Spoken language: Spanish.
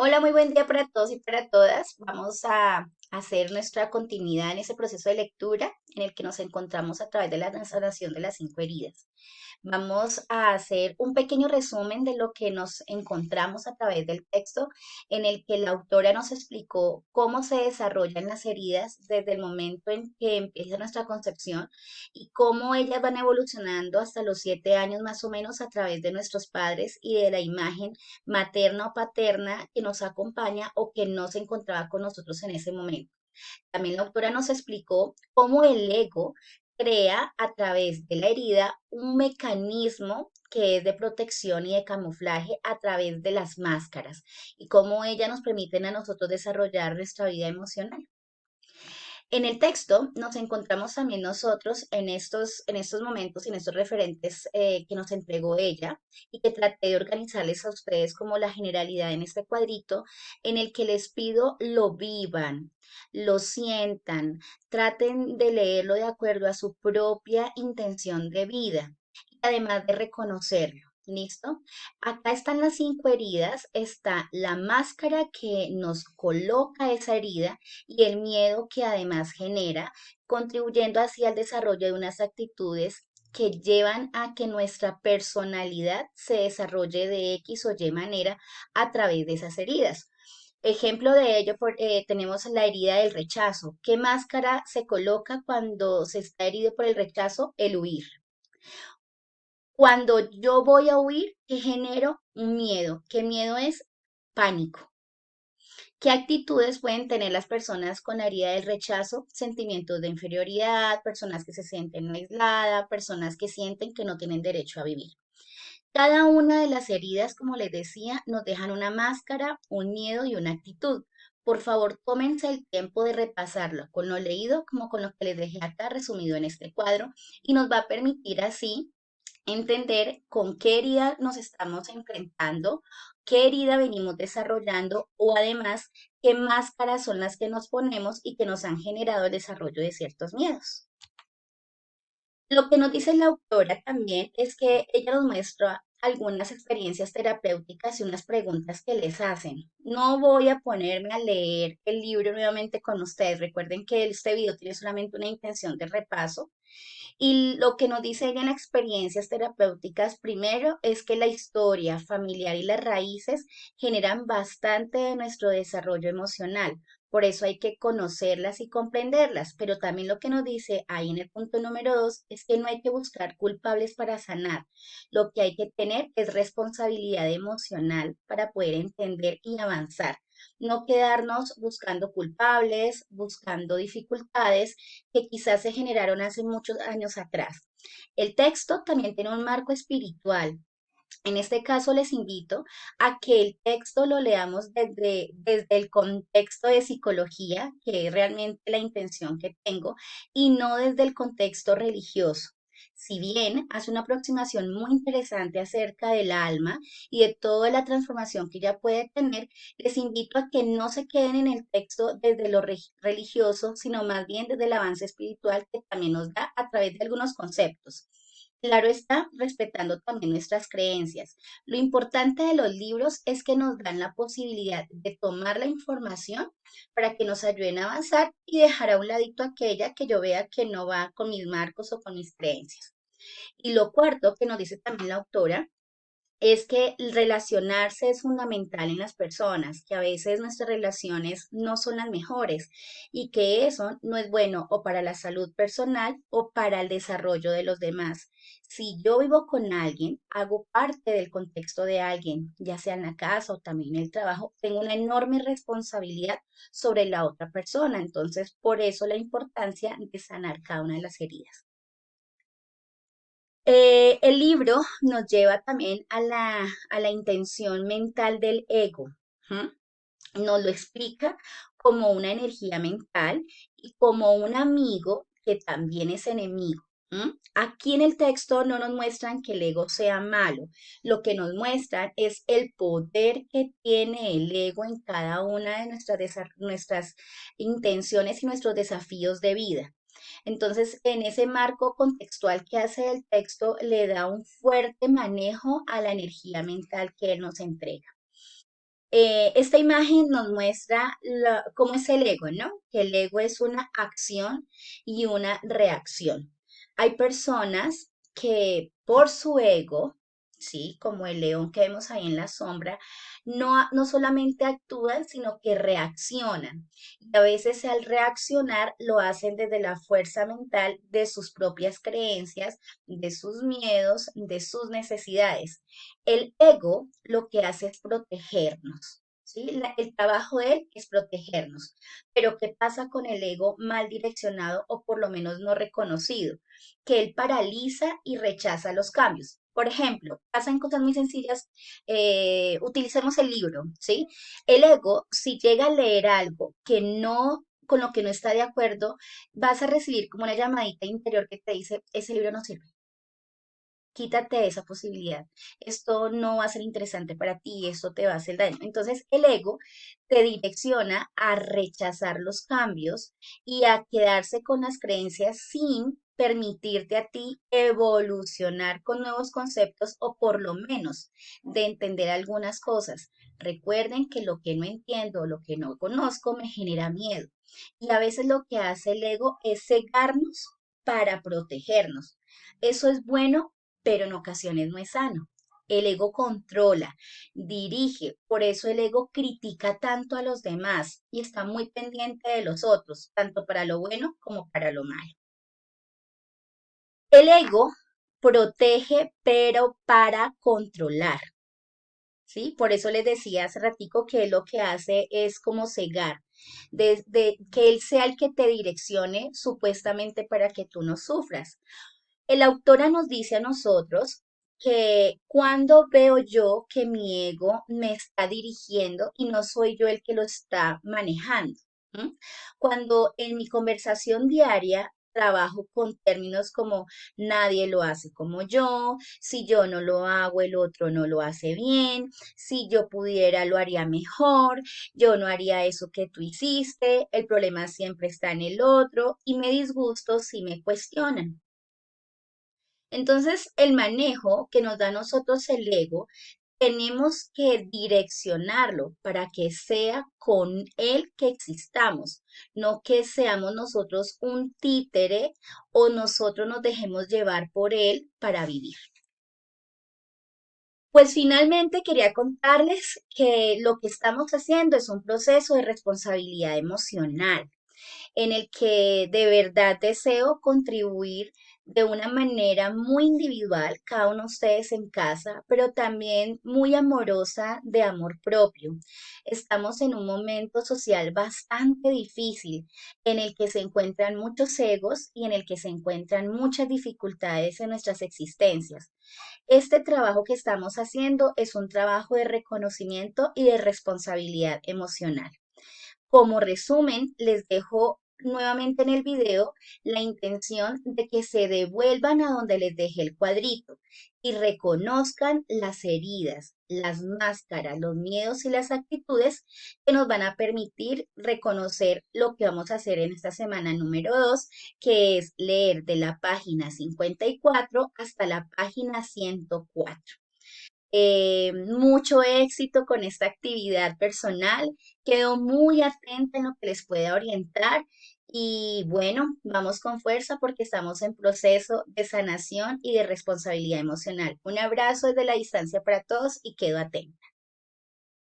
Hola, muy buen día para todos y para todas. Vamos a hacer nuestra continuidad en ese proceso de lectura en el que nos encontramos a través de la sanación de las cinco heridas. Vamos a hacer un pequeño resumen de lo que nos encontramos a través del texto en el que la autora nos explicó cómo se desarrollan las heridas desde el momento en que empieza nuestra concepción y cómo ellas van evolucionando hasta los 7 años más o menos a través de nuestros padres y de la imagen materna o paterna que nos acompaña o que no se encontraba con nosotros en ese momento. También la autora nos explicó cómo el ego crea a través de la herida un mecanismo que es de protección y de camuflaje a través de las máscaras y cómo ellas nos permiten a nosotros desarrollar nuestra vida emocional. En el texto nos encontramos también nosotros en estos momentos y en estos referentes que nos entregó ella y que traté de organizarles a ustedes como la generalidad en este cuadrito en el que les pido lo vivan, lo sientan, traten de leerlo de acuerdo a su propia intención de vida y además de reconocerlo. ¿Listo? Acá están las cinco heridas, está la máscara que nos coloca esa herida y el miedo que además genera, contribuyendo así al desarrollo de unas actitudes que llevan a que nuestra personalidad se desarrolle de X o Y manera a través de esas heridas. Ejemplo de ello, tenemos la herida del rechazo. ¿Qué máscara se coloca cuando se está herido por el rechazo? El huir. Cuando yo voy a huir, ¿qué genero? Un miedo. ¿Qué miedo es? Pánico. ¿Qué actitudes pueden tener las personas con la herida del rechazo? Sentimientos de inferioridad, personas que se sienten aisladas, personas que sienten que no tienen derecho a vivir. Cada una de las heridas, como les decía, nos dejan una máscara, un miedo y una actitud. Por favor, tómense el tiempo de repasarlo con lo leído como con lo que les dejé acá resumido en este cuadro y nos va a permitir así entender con qué herida nos estamos enfrentando, qué herida venimos desarrollando o además qué máscaras son las que nos ponemos y que nos han generado el desarrollo de ciertos miedos. Lo que nos dice la autora también es que ella nos muestra algunas experiencias terapéuticas y unas preguntas que les hacen. No voy a ponerme a leer el libro nuevamente con ustedes. Recuerden que este video tiene solamente una intención de repaso. Y lo que nos dice ella en experiencias terapéuticas, primero, es que la historia familiar y las raíces generan bastante de nuestro desarrollo emocional. Por eso hay que conocerlas y comprenderlas. Pero también lo que nos dice ahí en el punto número 2 es que no hay que buscar culpables para sanar. Lo que hay que tener es responsabilidad emocional para poder entender y avanzar. No quedarnos buscando culpables, buscando dificultades que quizás se generaron hace muchos años atrás. El texto también tiene un marco espiritual. En este caso les invito a que el texto lo leamos desde el contexto de psicología, que es realmente la intención que tengo, y no desde el contexto religioso. Si bien hace una aproximación muy interesante acerca del alma y de toda la transformación que ella puede tener, les invito a que no se queden en el texto desde lo religioso, sino más bien desde el avance espiritual que también nos da a través de algunos conceptos. Claro está, respetando también nuestras creencias. Lo importante de los libros es que nos dan la posibilidad de tomar la información para que nos ayuden a avanzar y dejar a un ladito aquella que yo vea que no va con mis marcos o con mis creencias. Y lo cuarto que nos dice también la autora es que el relacionarse es fundamental en las personas, que a veces nuestras relaciones no son las mejores y que eso no es bueno o para la salud personal o para el desarrollo de los demás. Si yo vivo con alguien, hago parte del contexto de alguien, ya sea en la casa o también en el trabajo, tengo una enorme responsabilidad sobre la otra persona. Entonces, por eso la importancia de sanar cada una de las heridas. El libro nos lleva también a la intención mental del ego. ¿M? Nos lo explica como una energía mental y como un amigo que también es enemigo. ¿M? Aquí en el texto no nos muestran que el ego sea malo, lo que nos muestran es el poder que tiene el ego en cada una de nuestras intenciones y nuestros desafíos de vida. Entonces, en ese marco contextual que hace el texto, le da un fuerte manejo a la energía mental que él nos entrega. Esta imagen nos muestra cómo es el ego, ¿no? Que el ego es una acción y una reacción. Hay personas que por su ego, sí, como el león que vemos ahí en la sombra, no solamente actúan, sino que reaccionan. Y a veces al reaccionar lo hacen desde la fuerza mental de sus propias creencias, de sus miedos, de sus necesidades. El ego lo que hace es protegernos. ¿Sí? El trabajo de él es protegernos. Pero ¿qué pasa con el ego mal direccionado o por lo menos no reconocido? Que él paraliza y rechaza los cambios. Por ejemplo, pasan cosas muy sencillas. Utilicemos el libro, ¿sí? El ego, si llega a leer algo que no, con lo que no está de acuerdo, vas a recibir como una llamadita interior que te dice, ese libro no sirve. Quítate esa posibilidad. Esto no va a ser interesante para ti, esto te va a hacer daño. Entonces, el ego te direcciona a rechazar los cambios y a quedarse con las creencias sin permitirte a ti evolucionar con nuevos conceptos o por lo menos de entender algunas cosas. Recuerden que lo que no entiendo, lo que no conozco, me genera miedo. Y a veces lo que hace el ego es cegarnos para protegernos. Eso es bueno, pero en ocasiones no es sano. El ego controla, dirige, por eso el ego critica tanto a los demás y está muy pendiente de los otros, tanto para lo bueno como para lo malo. El ego protege, pero para controlar, ¿sí? Por eso les decía hace ratico que él lo que hace es como cegar, desde que él sea el que te direccione supuestamente para que tú no sufras. El autora nos dice a nosotros que cuando veo yo que mi ego me está dirigiendo y no soy yo el que lo está manejando. ¿M? Cuando en mi conversación diaria trabajo con términos como nadie lo hace como yo, si yo no lo hago, el otro no lo hace bien, si yo pudiera lo haría mejor, yo no haría eso que tú hiciste, el problema siempre está en el otro y me disgusto si me cuestionan. Entonces, el manejo que nos da a nosotros el ego, tenemos que direccionarlo para que sea con él que existamos, no que seamos nosotros un títere o nosotros nos dejemos llevar por él para vivir. Pues finalmente quería contarles que lo que estamos haciendo es un proceso de responsabilidad emocional en el que de verdad deseo contribuir de una manera muy individual, cada uno de ustedes en casa, pero también muy amorosa de amor propio. Estamos en un momento social bastante difícil en el que se encuentran muchos egos y en el que se encuentran muchas dificultades en nuestras existencias. Este trabajo que estamos haciendo es un trabajo de reconocimiento y de responsabilidad emocional. Como resumen, les dejo nuevamente en el video la intención de que se devuelvan a donde les dejé el cuadrito y reconozcan las heridas, las máscaras, los miedos y las actitudes que nos van a permitir reconocer lo que vamos a hacer en esta semana número 2, que es leer de la página 54 hasta la página 104. Mucho éxito con esta actividad personal. Quedo muy atenta en lo que les pueda orientar y bueno, vamos con fuerza porque estamos en proceso de sanación y de responsabilidad emocional. Un abrazo desde la distancia para todos y quedo atenta.